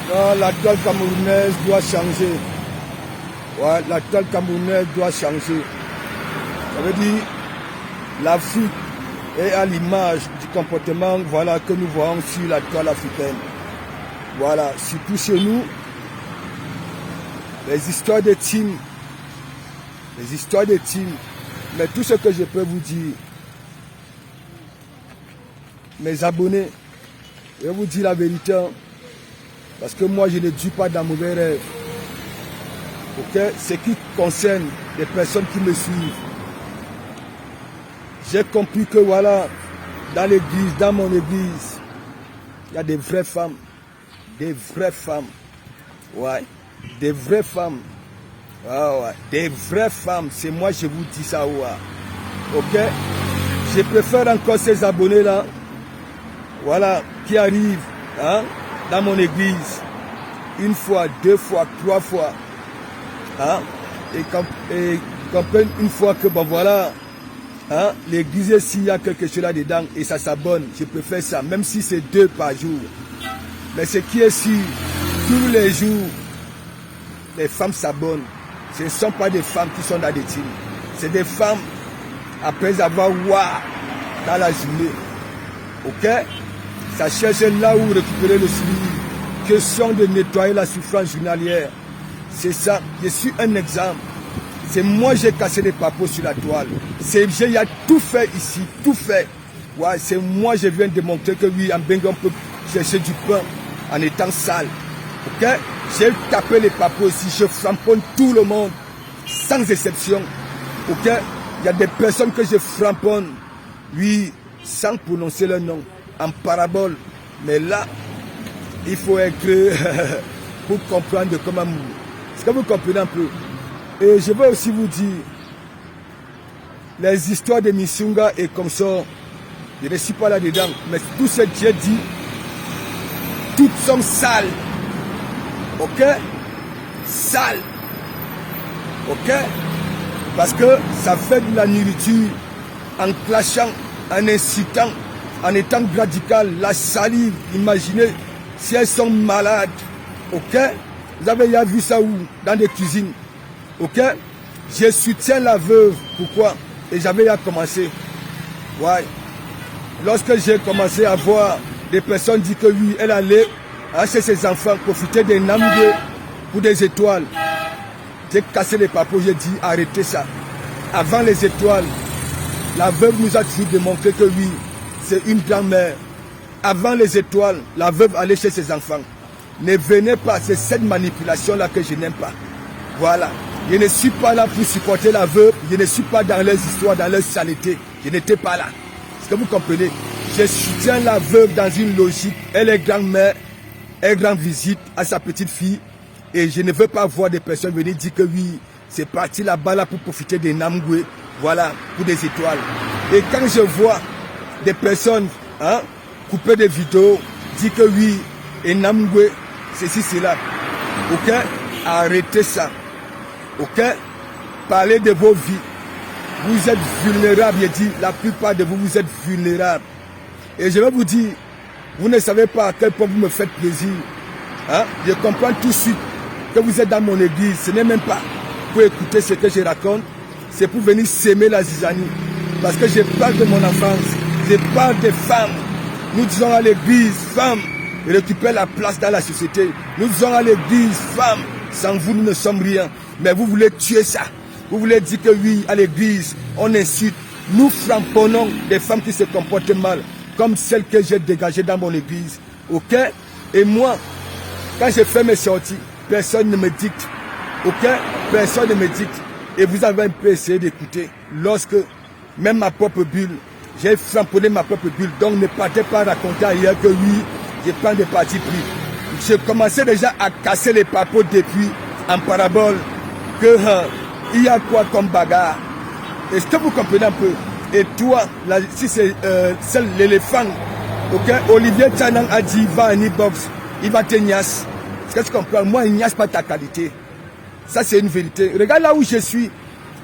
Non, la toile camerounaise doit changer. Ouais, la toile camerounaise doit changer. Ça veut dire l'Afrique est à l'image du comportement voilà, que nous voyons sur la toile africaine. Voilà, surtout chez nous, les histoires de team. Les histoires de team. Mais tout ce que je peux vous dire, mes abonnés, je vais vous dire la vérité. Parce que moi, je ne dis pas dans mauvais rêve. Ok? Ce qui concerne les personnes qui me suivent. J'ai compris que voilà, dans l'église, dans mon église, il y a des vraies femmes. Des vraies femmes. Ouais. Des vraies femmes. Ah ouais. Des vraies femmes. C'est moi, je vous dis ça. Ouais. Ok? Je préfère encore ces abonnés-là. Voilà. Qui arrivent. Hein? Dans mon église, une fois, deux fois, trois fois, hein, et comprennent une fois que, bon voilà, hein, l'église, s'il y a quelque chose là-dedans, et ça s'abonne, je préfère ça, même si c'est 2 par jour. Mais ce qui est sûr, tous les jours, les femmes s'abonnent. Ce ne sont pas des femmes qui sont dans des teams. C'est des femmes, après avoir dans la journée. Ok? Ça cherche là où récupérer le souvenir. Question de nettoyer la souffrance journalière. C'est ça. Je suis un exemple. C'est moi j'ai cassé les papos sur la toile. Il y a tout fait ici. Tout fait. Ouais, c'est moi je viens démontrer que oui, en Bengue, on peut chercher du pain en étant sale. Ok? J'ai tapé les papos ici. Je framponne tout le monde. Sans exception. Ok? Il y a des personnes que je framponne. Oui, sans prononcer leur nom. En parabole, mais là, il faut être pour comprendre comment. Est-ce que vous comprenez un peu? Et je veux aussi vous dire, les histoires de Missunga et comme ça, je ne suis pas là-dedans, mais tout ce que j'ai dit, toutes sont sales. Ok? Sales. Ok? Parce que ça fait de la nourriture en clashant, en incitant. En étant radical, la salive, imaginez si elles sont malades, ok? Vous avez déjà vu ça où? Dans des cuisines, ok? Je soutiens la veuve, pourquoi? Et j'avais déjà commencé, ouais. Lorsque j'ai commencé à voir des personnes dire que oui, elle allait acheter ses enfants, profiter des namgé pour des étoiles. J'ai cassé les papos, j'ai dit arrêtez ça. Avant les étoiles, la veuve nous a toujours démontré que oui, c'est une grand-mère. Avant les étoiles, la veuve allait chez ses enfants. Ne venez pas, c'est cette manipulation-là que je n'aime pas. Voilà. Je ne suis pas là pour supporter la veuve. Je ne suis pas dans leurs histoires, dans leur saleté. Je n'étais pas là. Est-ce que vous comprenez? Je soutiens la veuve dans une logique. Elle est grand-mère. Elle rend visite à sa petite fille. Et je ne veux pas voir des personnes venir dire que oui, c'est parti là-bas là pour profiter des Namgwe. Voilà, pour des étoiles. Et quand je vois des personnes hein, couper des vidéos, dire que oui, et Namgwe, ceci, cela. Ok? Arrêtez ça. Ok? Parlez de vos vies. Vous êtes vulnérables, je dis, la plupart de vous, vous êtes vulnérables. Et je vais vous dire, vous ne savez pas à quel point vous me faites plaisir. Hein? Je comprends tout de suite que vous êtes dans mon église. Ce n'est même pas pour écouter ce que je raconte, c'est pour venir s'aimer la zizanie. Parce que je parle de mon enfance. Je parle des femmes. Nous disons à l'église, femmes, récupérez la place dans la société. Nous disons à l'église, femmes, sans vous, nous ne sommes rien. Mais vous voulez tuer ça. Vous voulez dire que oui, à l'église, on insulte. Nous frapponnons des femmes qui se comportent mal, comme celles que j'ai dégagées dans mon église. Ok? Et moi, quand je fais mes sorties, personne ne me dicte. Ok? Personne ne me dicte. Et vous avez un peu essayé d'écouter. Lorsque, même ma propre bulle, j'ai framponné ma propre bulle. Donc ne partez pas raconter ailleurs que oui, je prends des partis pris. J'ai commencé déjà à casser les papos depuis en parabole que il y a quoi comme bagarre. Est-ce que vous comprenez un peu? Et toi, là, si c'est l'éléphant, ok, Olivier Tchanan a dit va à une box, il va te niasse. Est-ce que tu comprends? Moi, il niasse pas ta qualité. Ça, c'est une vérité. Regarde là où je suis.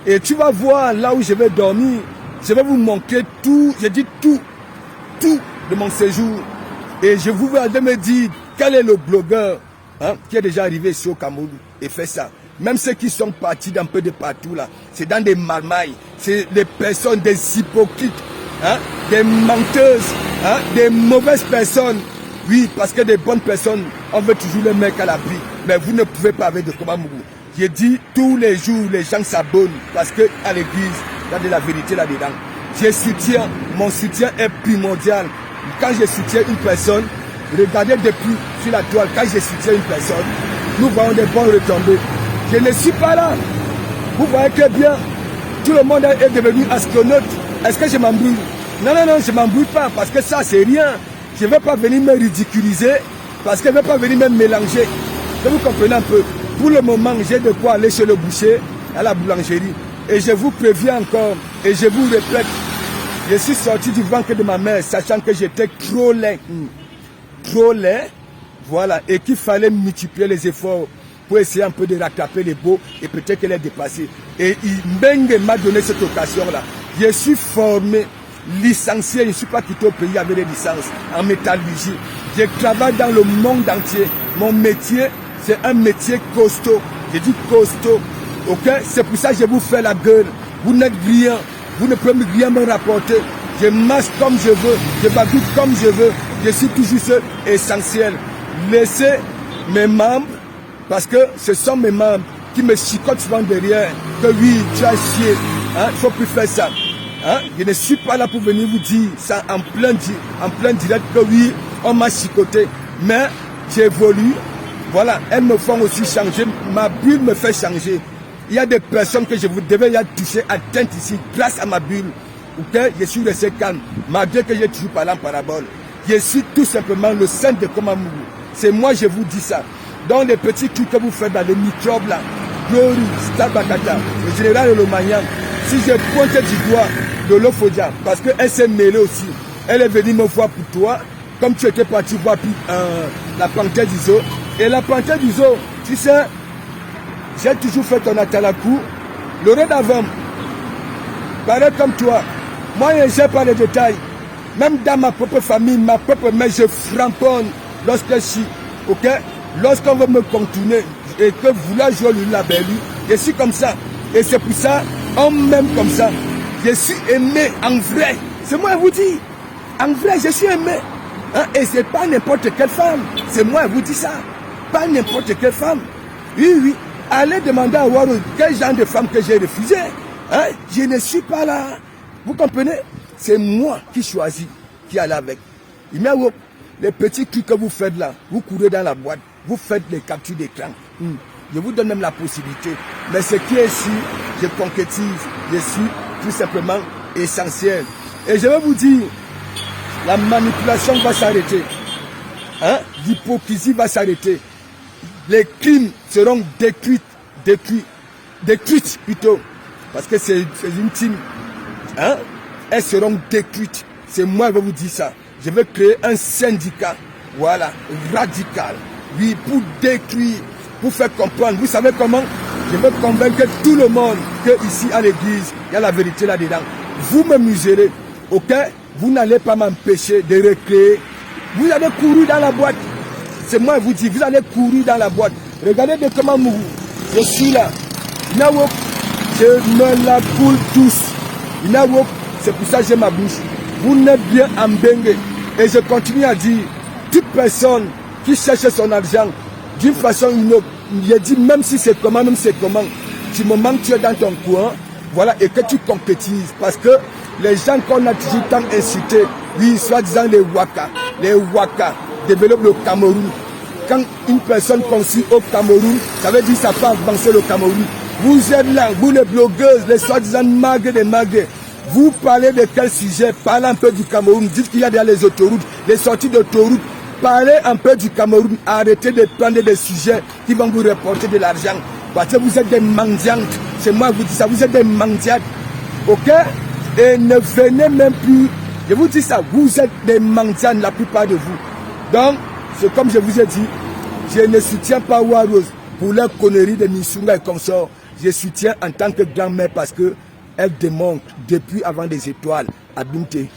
Et tu vas voir là où je vais dormir. Je vais vous montrer tout, je dis tout de mon séjour. Et je vous vais me dire quel est le blogueur qui est déjà arrivé ici au Cameroun et fait ça. Même ceux qui sont partis d'un peu de partout là, c'est dans des marmailles, c'est des personnes, des hypocrites, des menteuses, des mauvaises personnes. Oui, parce que des bonnes personnes, on veut toujours les mettre à l'abri. Mais vous ne pouvez pas avec de Komamougou. J'ai dit tous les jours, les gens s'abonnent parce que à l'église, il y a de la vérité là-dedans. Je soutiens, mon soutien est primordial. Quand je soutiens une personne, regardez depuis sur la toile, quand je soutiens une personne, nous voyons des bonnes retombées. Je ne suis pas là. Vous voyez que bien, tout le monde est devenu astronaute. Est-ce que je m'embrouille? Non, non, non, je ne m'embrouille pas parce que ça, c'est rien. Je ne vais pas venir me ridiculiser parce que je ne vais pas venir me mélanger. Vous comprenez un peu. Pour le moment, j'ai de quoi aller chez le boucher, à la boulangerie. Et je vous préviens encore, et je vous répète, je suis sorti du ventre de ma mère, sachant que j'étais trop laid. Trop laid, voilà, et qu'il fallait multiplier les efforts pour essayer un peu de rattraper les beaux et peut-être les dépasser. Et Mbengue m'a donné cette occasion-là. Je suis formé, licencié, je ne suis pas quitté au pays avec des licences en métallurgie. Je travaille dans le monde entier. Mon métier, c'est un métier costaud. Je dis costaud. Ok, c'est pour ça que je vous fais la gueule. Vous n'êtes rien. Vous ne pouvez rien me rapporter. Je marche comme je veux. Je babille comme je veux. Je suis toujours seul, essentiel. Laissez mes membres, parce que ce sont mes membres qui me chicotent souvent derrière. Que oui, tu as chié. Il ne faut plus faire ça. Je ne suis pas là pour venir vous dire ça en plein direct que oui, on m'a chicoté. Mais j'évolue. Voilà, elles me font aussi changer. Ma bulle me fait changer. Il y a des personnes que je vous devais y toucher, atteindre ici, grâce à ma bulle. Okay? Je suis resté calme, malgré que j'ai toujours parlé en parabole. Je suis tout simplement le saint de Komamougou. C'est moi, je vous dis ça. Dans les petits trucs que vous faites dans les microbes là, Glory, Stabakata, le général Lomagnan, si je pointais du doigt de l'Ophodia, parce qu'elle s'est mêlée aussi, elle est venue me voir pour toi, comme tu étais parti voir la panthère du zoo. Et la panthère du zoo, tu sais, j'ai toujours fait ton atalakou. Le roi d'avant, pareil comme toi. Moi, je ne sais pas les détails. Même dans ma propre famille, ma propre mère, je framponne lorsque je suis. Ok? Lorsqu'on veut me contourner et que vous voulez jouer le label, je suis comme ça. Et c'est pour ça, on m'aime comme ça. Je suis aimé en vrai. C'est moi, je vous dis. En vrai, je suis aimé. Et c'est pas n'importe quelle femme. C'est moi, je vous dis ça. Pas n'importe quelle femme. Oui, oui. Allez demander à Waro quel genre de femme que j'ai refusé. Je ne suis pas là. Vous comprenez? C'est moi qui choisis, qui allait avec. Les petits trucs que vous faites là, vous courez dans la boîte, vous faites les captures d'écran. Je vous donne même la possibilité. Mais ce qui est ici, je concrétise. Je suis tout simplement essentiel. Et je vais vous dire, la manipulation va s'arrêter. L'hypocrisie va s'arrêter. Les crimes seront détruits plutôt, parce que c'est une team. Elles seront détruites. C'est moi qui vais vous dire ça. Je vais créer un syndicat, voilà, radical, oui, pour détruire, pour faire comprendre. Vous savez comment? Je vais convaincre tout le monde que ici à l'église, il y a la vérité là-dedans. Vous me muserez, ok? Vous n'allez pas m'empêcher de recréer. Vous allez courir dans la boîte. C'est moi qui vous dis, vous allez courir dans la boîte. Regardez de comment je suis là. Inawok, je me la coule tous. Inawok, c'est pour ça que j'ai ma bouche. Vous n'êtes bien en Mbengue. Et je continue à dire, toute personne qui cherche son argent, d'une façon ou d'une autre, je dis même si c'est comment, du moment que tu es dans ton coin, voilà, et que tu concrétises. Parce que les gens qu'on a toujours tant incités, oui, soi-disant les Waka, développent le Cameroun. Quand une personne construit au Cameroun, ça veut dire que ça peut avancer le Cameroun. Vous êtes là, vous les blogueuses, les soi-disant magrés. Vous parlez de quel sujet? Parlez un peu du Cameroun. Dites qu'il y a derrière les autoroutes, les sorties d'autoroutes. Parlez un peu du Cameroun. Arrêtez de prendre des sujets qui vont vous rapporter de l'argent. Parce que vous êtes des mendiantes. C'est moi qui vous dis ça. Vous êtes des mendiantes. Ok? Et ne venez même plus. Je vous dis ça. Vous êtes des mendiantes, la plupart de vous. Donc, c'est comme je vous ai dit. Je ne soutiens pas Warose pour leurs conneries de Nisunga et consorts. Je soutiens en tant que grand-mère parce que elle démontre depuis avant des étoiles à Binté